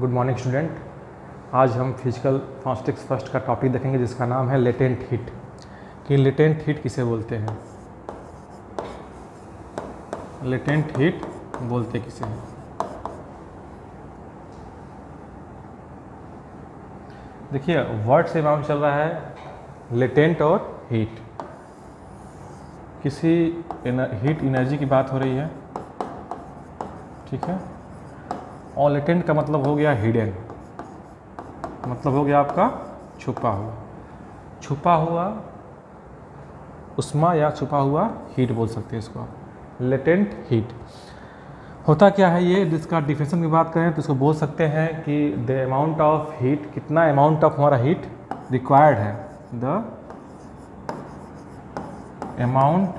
Good morning student. आज हम physical फास्टिक्स first का टॉपिक देखेंगे जिसका नाम है लेटेंट हीट। कि लेटेंट हीट किसे बोलते हैं, लेटेंट हीट बोलते किसे हैं। देखिए वर्ड से मालूम चल रहा है लेटेंट और हीट। किसी हीट एनर्जी की बात हो रही है, ठीक है। और लेटेंट का मतलब हो गया हिडन, मतलब हो गया आपका छुपा हुआ। छुपा हुआ उष्मा या छुपा हुआ हीट बोल सकते हैं इसको आप। लेटेंट हीट होता क्या है, ये जिसका डिफिनेशन की बात करें तो इसको बोल सकते हैं कि द अमाउंट ऑफ हीट, कितना अमाउंट ऑफ हमारा हीट रिक्वायर्ड है, the amount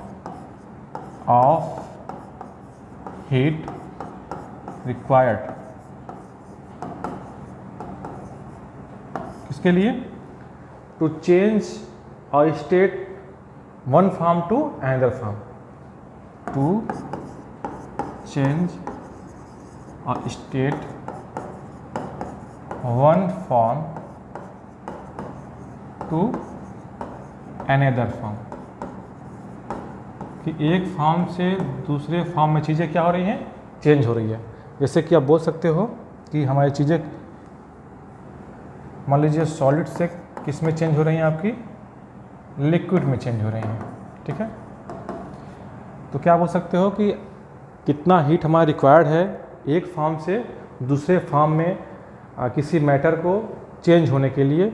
of heat required. किसके लिए? To change a state one form to another form, to change a state one form to another form. कि एक form से दूसरे form में चीज़ें क्या हो रही हैं, चेंज हो रही है। जैसे कि आप बोल सकते हो कि हमारी चीज़ें मान लीजिए सॉलिड से किस में चेंज हो रही हैं, आपकी लिक्विड में चेंज हो रही हैं, ठीक है। तो क्या बोल सकते हो कि कितना हीट हमारा रिक्वायर्ड है एक फॉर्म से दूसरे फॉर्म में किसी मैटर को चेंज होने के लिए,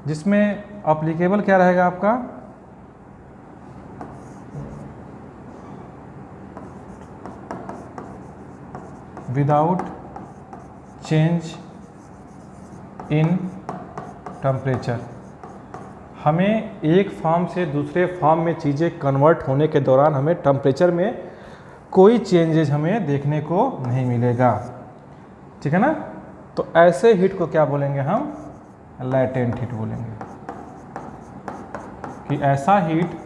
जिसमें एप्लीकेबल क्या रहेगा आपका, विदाउट चेंज इन टेम्परेचर। हमें एक फॉर्म से दूसरे फॉर्म में चीज़ें कन्वर्ट होने के दौरान हमें टेम्परेचर में कोई चेंजेस हमें देखने को नहीं मिलेगा, ठीक है ना। तो ऐसे हीट को क्या बोलेंगे हम, लैटेंट हीट बोलेंगे। कि ऐसा हीट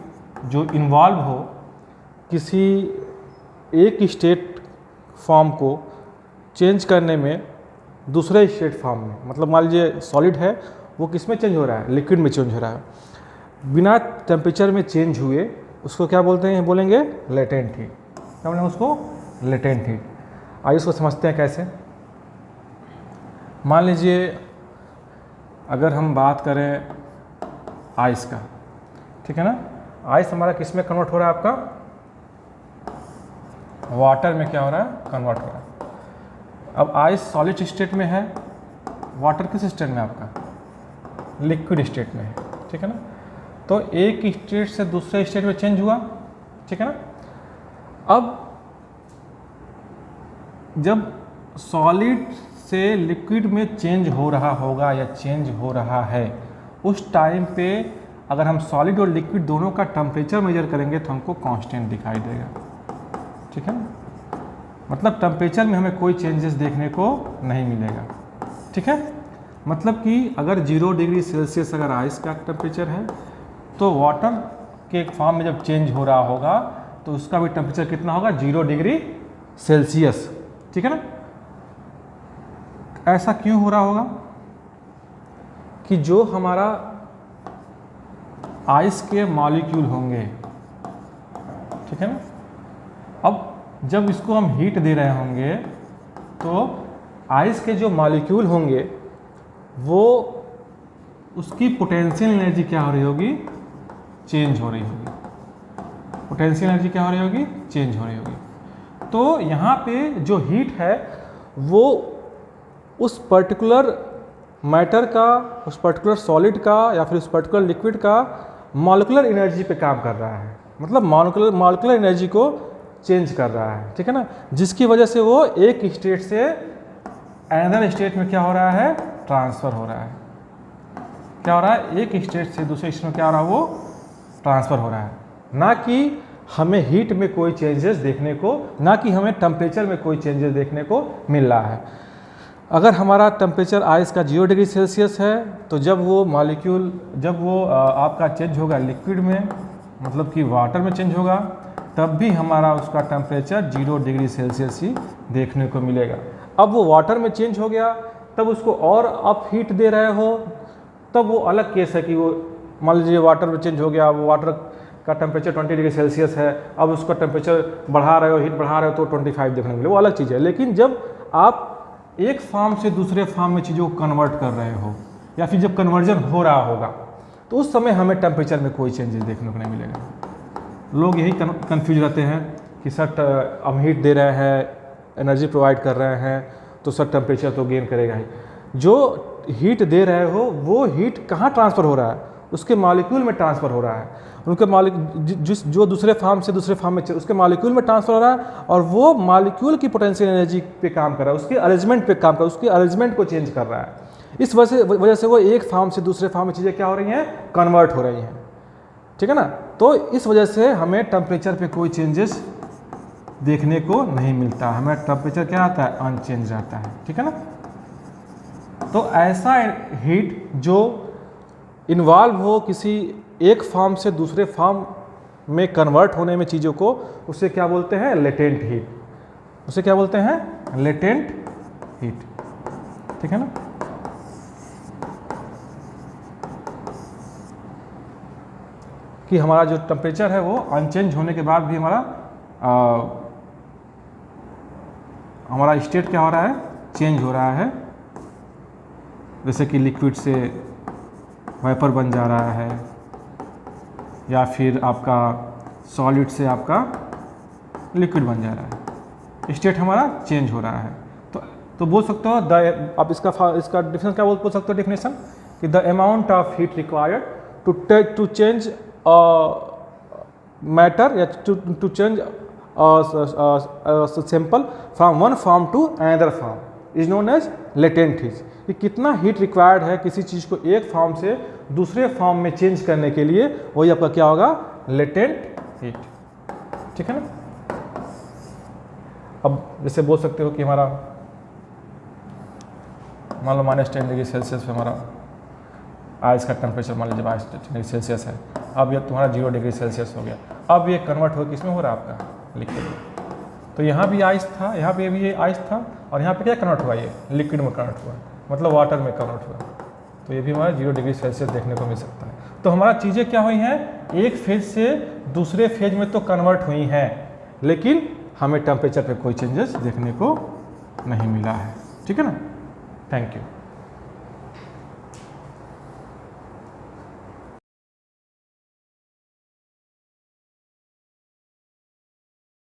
जो इन्वॉल्व हो किसी एक स्टेट फॉर्म को चेंज करने में दूसरे स्टेट फॉर्म में, मतलब मान लीजिए सॉलिड है वो किस में चेंज हो रहा है, लिक्विड में चेंज हो रहा है, बिना टेम्परेचर में चेंज हुए, उसको क्या बोलते हैं, बोलेंगे लेटेंट हीट। क्या बोलेंगे उसको, लेटेंट हीट। आइए इसको समझते हैं कैसे। मान लीजिए अगर हम बात करें आइस का, ठीक है ना। आइस हमारा किस में कन्वर्ट हो रहा है, आपका वाटर में क्या हो रहा है, कन्वर्ट हो रहा है। अब आइस सॉलिड स्टेट में है, वाटर किस स्टेट में आपका, लिक्विड स्टेट में है, ठीक है ना। तो एक स्टेट से दूसरे स्टेट में चेंज हुआ, ठीक है ना। अब जब सॉलिड से लिक्विड में चेंज हो रहा होगा या चेंज हो रहा है, उस टाइम पे अगर हम सॉलिड और लिक्विड दोनों का टेम्परेचर मेजर करेंगे तो हमको कांस्टेंट दिखाई देगा, ठीक है ना। मतलब टेम्परेचर में हमें कोई चेंजेस देखने को नहीं मिलेगा, ठीक है। मतलब कि अगर 0 डिग्री सेल्सियस अगर आइस का टेम्परेचर है तो वाटर के फॉर्म में जब चेंज हो रहा होगा तो उसका भी टेम्परेचर कितना होगा, 0 डिग्री सेल्सियस, ठीक है ना। ऐसा क्यों हो रहा होगा कि जो हमारा आइस के मॉलिक्यूल होंगे, ठीक है ना, अब जब इसको हम हीट दे रहे होंगे तो आइस के जो मॉलिक्यूल होंगे वो उसकी पोटेंशियल एनर्जी क्या हो रही होगी, चेंज हो रही होगी। पोटेंशियल एनर्जी क्या हो रही होगी, चेंज हो रही होगी। तो यहाँ पे जो हीट है वो उस पर्टिकुलर मैटर का, उस पर्टिकुलर सॉलिड का या फिर उस पर्टिकुलर लिक्विड का मॉलिक्यूलर एनर्जी पे काम कर रहा है, मतलब मॉलिक्यूलर एनर्जी को चेंज कर रहा है, ठीक है ना। जिसकी वजह से वो एक स्टेट से अनदर स्टेट में क्या हो रहा है, ट्रांसफ़र हो रहा है। क्या हो रहा है, एक स्टेट से दूसरे स्टेट में क्या हो रहा है, वो ट्रांसफ़र हो रहा है। ना कि हमें हीट में कोई चेंजेस देखने को, ना कि हमें टेम्परेचर में कोई चेंजेस देखने को मिल रहा है। अगर हमारा टेम्परेचर आइस का 0 डिग्री सेल्सियस है तो जब वो मॉलिक्यूल, जब वो आपका चेंज होगा लिक्विड में, मतलब कि वाटर में चेंज होगा, तब भी हमारा उसका टेम्परेचर 0 डिग्री सेल्सियस ही देखने को मिलेगा। अब वो वाटर में चेंज हो गया तब उसको और आप हीट दे रहे हो, तब वो अलग केस है कि वो मान लीजिए वाटर चेंज हो गया, वो वाटर का टेम्परेचर 20 डिग्री सेल्सियस है, अब उसका टेम्परेचर बढ़ा रहे हो, हीट बढ़ा रहे हो तो 25 देखने मिले, वो अलग चीज़ है। लेकिन जब आप एक फार्म से दूसरे फार्म में चीज़ों को कन्वर्ट कर रहे हो या फिर जब कन्वर्जन हो रहा होगा तो उस समय हमें टेम्परेचर में कोई चेंजेस देखने को नहीं मिलेगा। लोग यही कन्फ्यूज रहते हैं कि सर हम हीट दे रहे हैं, एनर्जी प्रोवाइड कर रहे हैं तो सर टेम्परेचर तो गेन करेगा ही। जो हीट दे रहे हो वो हीट कहाँ ट्रांसफ़र हो रहा है, उसके मॉलिक्यूल में ट्रांसफ़र हो रहा है, उनके जो दूसरे फार्म से दूसरे फार्म में उसके मॉलिक्यूल में ट्रांसफ़र हो रहा है और वो मॉलिक्यूल की पोटेंशियल एनर्जी पे काम कर रहा है, उसके अरेंजमेंट पे काम कर रहा है, उसके अरेंजमेंट को चेंज कर रहा है। इस वजह से वो एक फार्म से दूसरे फार्म में चीज़ें क्या हो रही हैं, कन्वर्ट हो रही हैं, ठीक है ना। तो इस वजह से हमें टेम्परेचर पे कोई चेंजेस देखने को नहीं मिलता, हमें टेम्परेचर क्या आता है, अनचेंज रहता है, ठीक है ना। तो ऐसा हीट जो इन्वॉल्व हो किसी एक फार्म से दूसरे फार्म में कन्वर्ट होने में चीज़ों को, उसे क्या बोलते हैं, लेटेंट हीट, उसे क्या बोलते हैं, लेटेंट हीट, ठीक है ना। कि हमारा जो टेम्परेचर है वो अनचेंज होने के बाद भी हमारा स्टेट क्या हो रहा है, चेंज हो रहा है, जैसे कि लिक्विड से वेपर बन जा रहा है या फिर आपका सॉलिड से आपका लिक्विड बन जा रहा है, स्टेट हमारा चेंज हो रहा है। तो बोल सकते हो आप इसका डिफरेंस क्या बोल सकते हो, डिफिनेशन कि the amount of heat required to change matter या to change sample from one form to another form is known as latent heat. कि कितना हीट रिक्वायर्ड है किसी चीज़ को एक फॉर्म से दूसरे फॉर्म में चेंज करने के लिए, वही आपका क्या होगा, लेटेंट हीट, ठीक है ना। अब जैसे बोल सकते हो कि हमारा मान लो -10 डिग्री सेल्सियस पे हमारा आइस का टेम्परेचर मान लीजिए 22 डिग्री सेल्सियस है, अब ये तुम्हारा 0 डिग्री सेल्सियस हो गया। अब ये कन्वर्ट हो किस में हो रहा है, आपका लिक्विड में। तो यहाँ भी आइस था, यहाँ पे भी आइस था और यहाँ पे क्या कन्वर्ट हुआ, ये लिक्विड में कन्वर्ट हुआ, मतलब वाटर में कन्वर्ट हुआ। तो ये भी हमारा 0 डिग्री सेल्सियस देखने को मिल सकता है। तो हमारा चीज़ें क्या हुई हैं, एक फेज से दूसरे फेज में तो कन्वर्ट हुई हैं, लेकिन हमें टेम्परेचर पे कोई चेंजेस देखने को नहीं मिला है, ठीक है ना। Thank you.